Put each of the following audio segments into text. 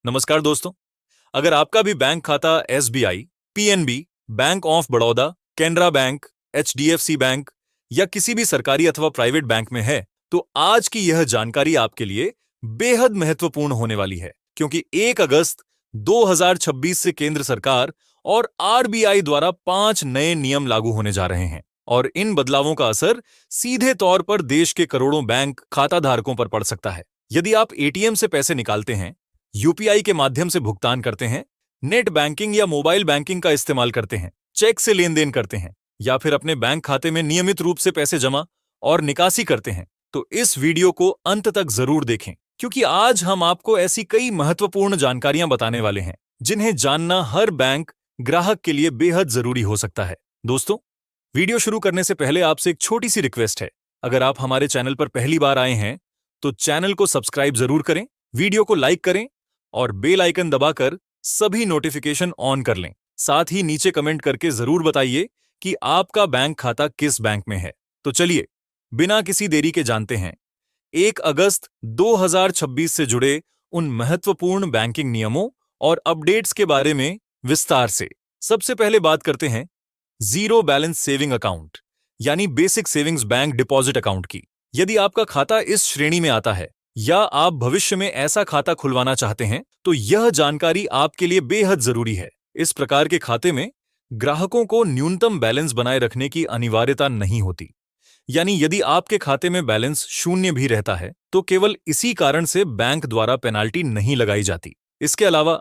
नमस्कार दोस्तों। अगर आपका भी बैंक खाता SBI, PNB, bank of Baroda, Canara bank, HDFC bank या किसी भी सरकारी अथवा प्राइवेट बैंक में है, तो आज की यह जानकारी आपके लिए बेहद महत्वपूर्ण होने वाली है, क्योंकि 1 अगस्त 2026 से केंद्र सरकार और आरबीआई द्वारा 5 नए नियम लागू होने जा रहे हैं और इन बदलावों का असर सीधे तौर पर देश के करोड़ों बैंक खाता धारकों पर पड़ सकता है। यदि आप एटीएम से पैसे निकालते हैं, यूपीआई के माध्यम से भुगतान करते हैं, नेट बैंकिंग या मोबाइल बैंकिंग का इस्तेमाल करते हैं, चेक से लेन देन करते हैं या फिर अपने बैंक खाते में नियमित रूप से पैसे जमा और निकासी करते हैं, तो इस वीडियो को अंत तक जरूर देखें, क्योंकि आज हम आपको ऐसी कई महत्वपूर्ण जानकारियां बताने वाले हैं जिन्हें जानना हर बैंक ग्राहक के लिए बेहद जरूरी हो सकता है। दोस्तों, वीडियो शुरू करने से पहले आपसे एक छोटी सी रिक्वेस्ट है। अगर आप हमारे चैनल पर पहली बार आए हैं तो चैनल को सब्सक्राइब जरूर करें, वीडियो को लाइक करें और बेल आइकन दबाकर सभी नोटिफिकेशन ऑन कर लें। साथ ही नीचे कमेंट करके जरूर बताइए कि आपका बैंक खाता किस बैंक में है। तो चलिए बिना किसी देरी के जानते हैं 1 अगस्त 2026 से जुड़े उन महत्वपूर्ण बैंकिंग नियमों और अपडेट्स के बारे में विस्तार से। सबसे पहले बात करते हैं जीरो बैलेंस सेविंग अकाउंट यानी basic savings bank deposit account की। यदि आपका खाता इस श्रेणी में आता है या आप भविष्य में ऐसा खाता खुलवाना चाहते हैं, तो यह जानकारी आपके लिए बेहद जरूरी है। इस प्रकार के खाते में ग्राहकों को न्यूनतम बैलेंस बनाए रखने की अनिवार्यता नहीं होती। यानी यदि आपके खाते में बैलेंस शून्य भी रहता है तो केवल इसी कारण से बैंक द्वारा पेनाल्टी नहीं लगाई जाती। इसके अलावा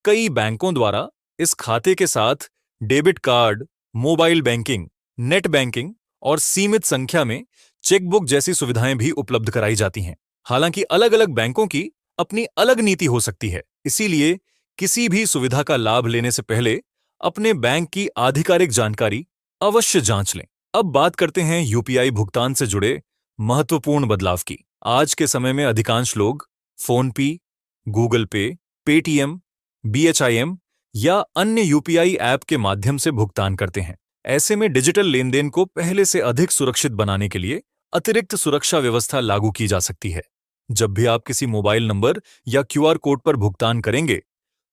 कई बैंकों द्वारा इस खाते के साथ debit card, mobile banking, net banking और सीमित संख्या में चेकबुक जैसी सुविधाएं भी उपलब्ध कराई जाती हैं। हालांकि अलग अलग बैंकों की अपनी अलग नीति हो सकती है, इसीलिए किसी भी सुविधा का लाभ लेने से पहले अपने बैंक की आधिकारिक जानकारी अवश्य जांच लें। अब बात करते हैं यूपीआई भुगतान से जुड़े महत्वपूर्ण बदलाव की। आज के समय में अधिकांश लोग फोनपे, गूगल पे, पेटीएम, बीएचआईएम या अन्य यूपीआई ऐप के माध्यम से भुगतान करते हैं। ऐसे में डिजिटल लेनदेन को पहले से अधिक सुरक्षित बनाने के लिए अतिरिक्त सुरक्षा व्यवस्था लागू की जा सकती है। जब भी आप किसी मोबाइल नंबर या क्यूआर कोड पर भुगतान करेंगे,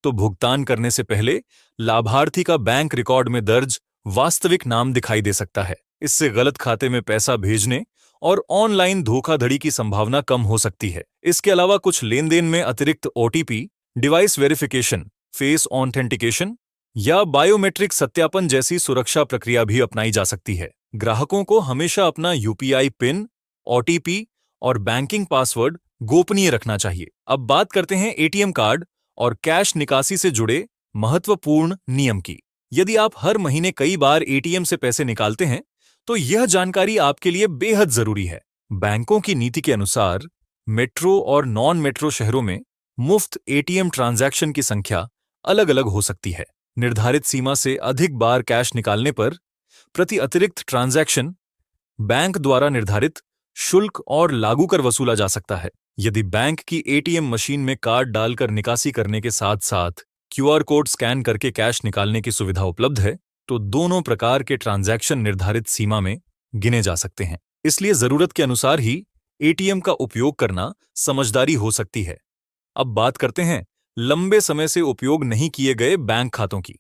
तो भुगतान करने से पहले लाभार्थी का बैंक रिकॉर्ड में दर्ज वास्तविक नाम दिखाई दे सकता है। इससे गलत खाते में पैसा भेजने और ऑनलाइन धोखाधड़ी की संभावना कम हो सकती है। इसके अलावा कुछ लेनदेन में अतिरिक्त OTP, device verification, face authentication या बायोमेट्रिक सत्यापन जैसी सुरक्षा प्रक्रिया भी अपनाई जा सकती है। ग्राहकों को हमेशा अपना यूपीआई पिन, ओटीपी और बैंकिंग पासवर्ड गोपनीय रखना चाहिए। अब बात करते हैं एटीएम कार्ड और कैश निकासी से जुड़े महत्वपूर्ण नियम की। यदि आप हर महीने कई बार एटीएम से पैसे निकालते हैं, तो यह जानकारी आपके लिए बेहद जरूरी है। बैंकों की नीति के अनुसार मेट्रो और नॉन मेट्रो शहरों में मुफ्त एटीएम ट्रांजैक्शन की संख्या अलग अलग हो सकती है। निर्धारित सीमा से अधिक बार कैश निकालने पर प्रति अतिरिक्त ट्रांजैक्शन बैंक द्वारा निर्धारित शुल्क और लागू कर वसूला जा सकता है। यदि बैंक की एटीएम मशीन में कार्ड डालकर निकासी करने के साथ साथ क्यूआर कोड स्कैन करके कैश निकालने की सुविधा उपलब्ध है, तो दोनों प्रकार के ट्रांजैक्शन निर्धारित सीमा में गिने जा सकते हैं। इसलिए जरूरत के अनुसार ही एटीएम का उपयोग करना समझदारी हो सकती है। अब बात करते हैं लंबे समय से उपयोग नहीं किए गए बैंक खातों की।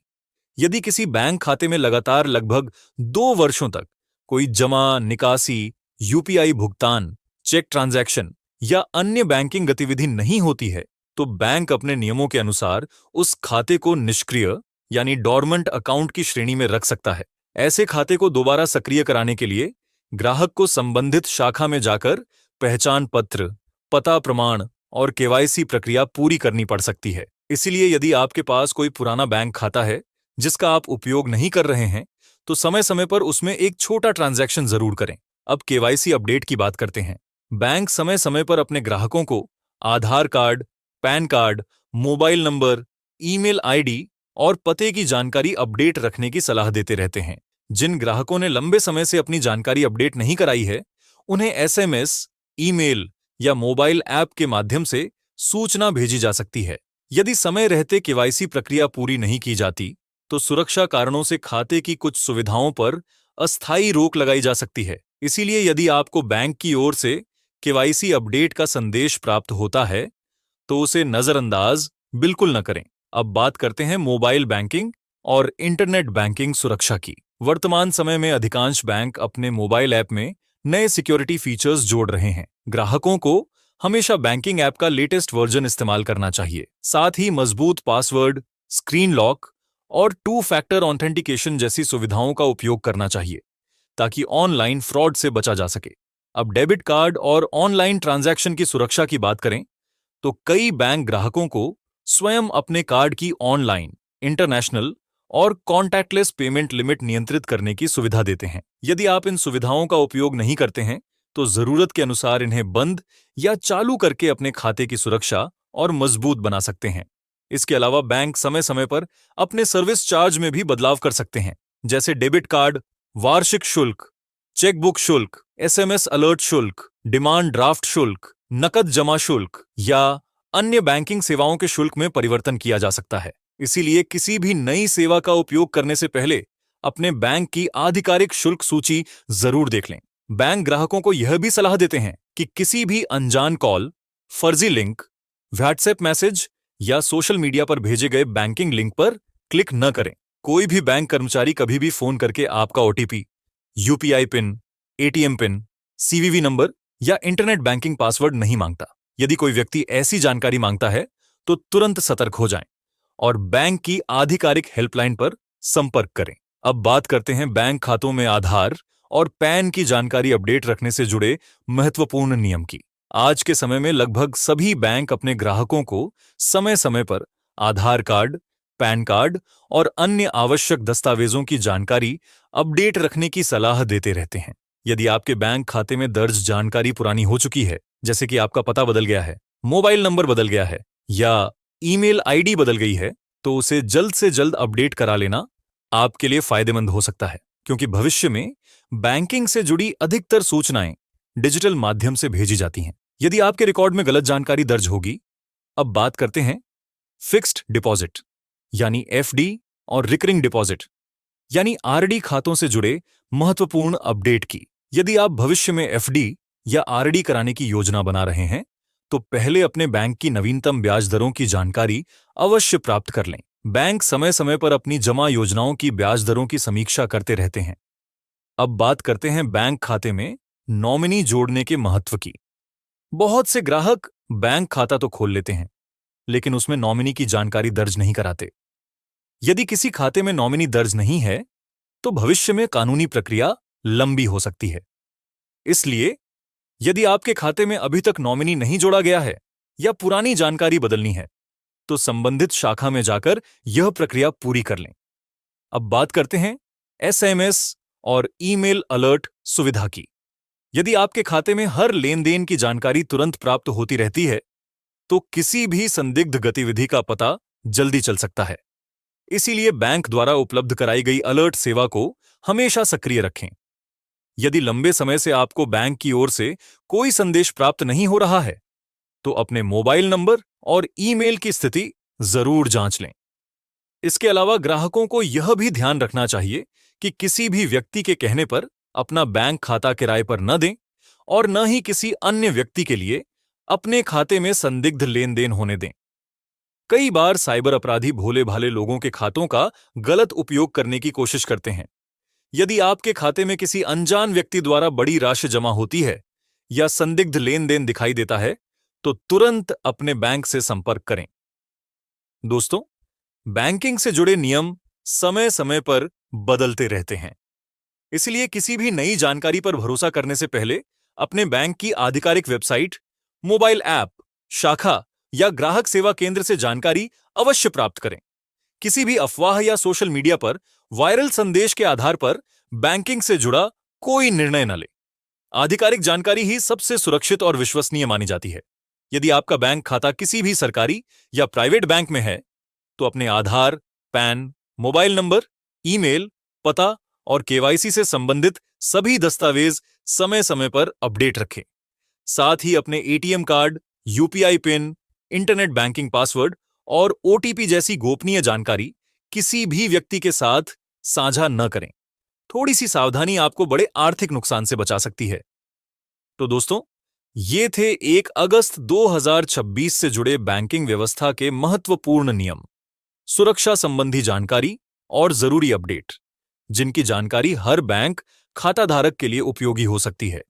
यदि किसी बैंक खाते में लगातार लगभग 2 वर्षों तक कोई जमा, निकासी, यूपीआई भुगतान, चेक ट्रांजैक्शन या अन्य बैंकिंग गतिविधि नहीं होती है, तो बैंक अपने नियमों के अनुसार उस खाते को निष्क्रिय यानी डॉर्मेंट अकाउंट की श्रेणी में रख सकता है। ऐसे खाते को दोबारा सक्रिय कराने के लिए ग्राहक को संबंधित शाखा में जाकर पहचान पत्र, पता प्रमाण और केवाईसी प्रक्रिया पूरी करनी पड़ सकती है। इसीलिए यदि आपके पास कोई पुराना बैंक खाता है जिसका आप उपयोग नहीं कर रहे हैं, तो समय समय पर उसमें एक छोटा ट्रांजैक्शन जरूर करें। अब केवाईसी अपडेट की बात करते हैं। बैंक समय समय पर अपने ग्राहकों को Aadhaar card, PAN card, mobile number, email ID और पते की जानकारी अपडेट रखने की सलाह देते रहते हैं। जिन ग्राहकों ने लंबे समय से अपनी जानकारी अपडेट नहीं कराई है, उन्हें एसएमएस, ईमेल या मोबाइल ऐप के माध्यम से सूचना भेजी जा सकती है। यदि समय रहते केवाईसी प्रक्रिया पूरी नहीं की जाती, तो सुरक्षा कारणों से खाते की कुछ सुविधाओं पर अस्थायी रोक लगाई जा सकती है। इसीलिए यदि आपको बैंक की ओर से केवाईसी अपडेट का संदेश प्राप्त होता है, तो उसे नजरअंदाज बिल्कुल न करें। अब बात करते हैं मोबाइल बैंकिंग और इंटरनेट बैंकिंग सुरक्षा की। वर्तमान समय में अधिकांश बैंक अपने मोबाइल ऐप में नए सिक्योरिटी फीचर्स जोड़ रहे हैं। ग्राहकों को हमेशा बैंकिंग ऐप का लेटेस्ट वर्जन इस्तेमाल करना चाहिए। साथ ही मजबूत पासवर्ड, स्क्रीन लॉक और टू फैक्टर ऑथेंटिकेशन जैसी सुविधाओं का उपयोग करना चाहिए ताकि ऑनलाइन फ्रॉड से बचा जा सके। अब डेबिट कार्ड और ऑनलाइन ट्रांजैक्शन की सुरक्षा की बात करें तो कई बैंक ग्राहकों को स्वयं अपने कार्ड की ऑनलाइन, इंटरनेशनल और कॉन्टैक्टलेस पेमेंट लिमिट नियंत्रित करने की सुविधा देते हैं। यदि आप इन सुविधाओं का उपयोग नहीं करते हैं तो जरूरत के अनुसार इन्हें बंद या चालू करके अपने खाते की सुरक्षा और मजबूत बना सकते हैं। इसके अलावा बैंक समय समय पर अपने सर्विस चार्ज में भी बदलाव कर सकते हैं, जैसे डेबिट कार्ड वार्षिक शुल्क, चेकबुक शुल्क, एसएमएस अलर्ट शुल्क, डिमांड ड्राफ्ट शुल्क, नकद जमा शुल्क या अन्य बैंकिंग सेवाओं के शुल्क में परिवर्तन किया जा सकता है। इसीलिए किसी भी नई सेवा का उपयोग करने से पहले अपने बैंक की आधिकारिक शुल्क सूची जरूर देख लें। बैंक ग्राहकों को यह भी सलाह देते हैं कि किसी भी अनजान कॉल, फर्जी लिंक, व्हाट्सएप मैसेज या सोशल मीडिया पर भेजे गए बैंकिंग लिंक पर क्लिक न करें। कोई भी बैंक कर्मचारी कभी भी फोन करके आपका OTP, UPI pin, ATM pin, CVV number या इंटरनेट बैंकिंग पासवर्ड नहीं मांगता। यदि कोई व्यक्ति ऐसी जानकारी मांगता है तो तुरंत सतर्क हो जाएं और बैंक की आधिकारिक हेल्पलाइन पर संपर्क करें। अब बात करते हैं बैंक खातों में आधार और पैन की जानकारी अपडेट रखने से जुड़े महत्वपूर्ण नियम की। आज के समय में लगभग सभी बैंक अपने ग्राहकों को समय समय पर आधार कार्ड, पैन कार्ड और अन्य आवश्यक दस्तावेजों की जानकारी अपडेट रखने की सलाह देते रहते हैं। यदि आपके बैंक खाते में दर्ज जानकारी पुरानी हो चुकी है, जैसे कि आपका पता बदल गया है, मोबाइल नंबर बदल गया है या ईमेल आईडी बदल गई है, तो उसे जल्द से जल्द अपडेट करा लेना आपके लिए फायदेमंद हो सकता है, क्योंकि भविष्य में बैंकिंग से जुड़ी अधिकतर सूचनाएं डिजिटल माध्यम से भेजी जाती हैं। यदि आपके रिकॉर्ड में गलत जानकारी दर्ज होगी। अब बात करते हैं फिक्स्ड डिपॉजिट यानी एफडी और रिकरिंग डिपॉजिट यानी आरडी खातों से जुड़े महत्वपूर्ण अपडेट की। यदि आप भविष्य में एफडी या आरडी कराने की योजना बना रहे हैं तो पहले अपने बैंक की नवीनतम ब्याज दरों की जानकारी अवश्य प्राप्त कर लें। बैंक समय समय पर अपनी जमा योजनाओं की ब्याज दरों की समीक्षा करते रहते हैं। अब बात करते हैं बैंक खाते में नॉमिनी जोड़ने के महत्व की। बहुत से ग्राहक बैंक खाता तो खोल लेते हैं, लेकिन उसमें नॉमिनी की जानकारी दर्ज नहीं कराते। यदि किसी खाते में नॉमिनी दर्ज नहीं है तो भविष्य में कानूनी प्रक्रिया लंबी हो सकती है। इसलिए यदि आपके खाते में अभी तक नॉमिनी नहीं जोड़ा गया है या पुरानी जानकारी बदलनी है तो संबंधित शाखा में जाकर यह प्रक्रिया पूरी कर लें। अब बात करते हैं एसएमएस और ईमेल अलर्ट सुविधा की। यदि आपके खाते में हर लेन देन की जानकारी तुरंत प्राप्त होती रहती है तो किसी भी संदिग्ध गतिविधि का पता जल्दी चल सकता है। इसीलिए बैंक द्वारा उपलब्ध कराई गई अलर्ट सेवा को हमेशा सक्रिय रखें। यदि लंबे समय से आपको बैंक की ओर से कोई संदेश प्राप्त नहीं हो रहा है तो अपने मोबाइल नंबर और ईमेल की स्थिति जरूर जांच लें। इसके अलावा ग्राहकों को यह भी ध्यान रखना चाहिए कि किसी भी व्यक्ति के कहने पर अपना बैंक खाता किराए पर न दें और न ही किसी अन्य व्यक्ति के लिए अपने खाते में संदिग्ध लेन देन होने दें। कई बार साइबर अपराधी भोले भाले लोगों के खातों का गलत उपयोग करने की कोशिश करते हैं। यदि आपके खाते में किसी अनजान व्यक्ति द्वारा बड़ी राशि जमा होती है या संदिग्ध लेन देन दिखाई देता है तो तुरंत अपने बैंक से संपर्क करें। दोस्तों, बैंकिंग से जुड़े नियम समय समय पर बदलते रहते हैं, इसलिए किसी भी नई जानकारी पर भरोसा करने से पहले अपने बैंक की आधिकारिक वेबसाइट, मोबाइल ऐप, शाखा या ग्राहक सेवा केंद्र से जानकारी अवश्य प्राप्त करें। किसी भी अफवाह या सोशल मीडिया पर वायरल संदेश के आधार पर बैंकिंग से जुड़ा कोई निर्णय न लें। आधिकारिक जानकारी ही सबसे सुरक्षित और विश्वसनीय मानी जाती है। यदि आपका बैंक खाता किसी भी सरकारी या प्राइवेट बैंक में है तो अपने आधार, पैन, मोबाइल नंबर, ईमेल, पता और केवाईसी से संबंधित सभी दस्तावेज समय समय पर अपडेट रखें। साथ ही अपने ATM card, UPI pin, internet banking password और ओटीपी जैसी गोपनीय जानकारी किसी भी व्यक्ति के साथ साझा न करें। थोड़ी सी सावधानी आपको बड़े आर्थिक नुकसान से बचा सकती है। तो दोस्तों, ये थे 1 अगस्त 2026 से जुड़े बैंकिंग व्यवस्था के महत्वपूर्ण नियम, सुरक्षा संबंधी जानकारी और जरूरी अपडेट, जिनकी जानकारी हर बैंक खाता धारक के लिए उपयोगी हो सकती है।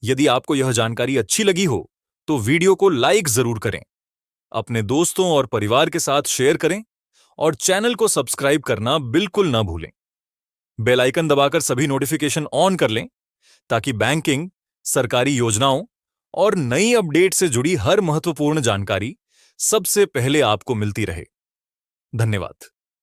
यदि आपको यह जानकारी अच्छी लगी हो तो वीडियो को लाइक जरूर करें, अपने दोस्तों और परिवार के साथ शेयर करें और चैनल को सब्सक्राइब करना बिल्कुल ना भूलें। बेल आइकन दबाकर सभी नोटिफिकेशन ऑन कर लें ताकि बैंकिंग, सरकारी योजनाओं और नई अपडेट से जुड़ी हर महत्वपूर्ण जानकारी सबसे पहले आपको मिलती रहे। धन्यवाद।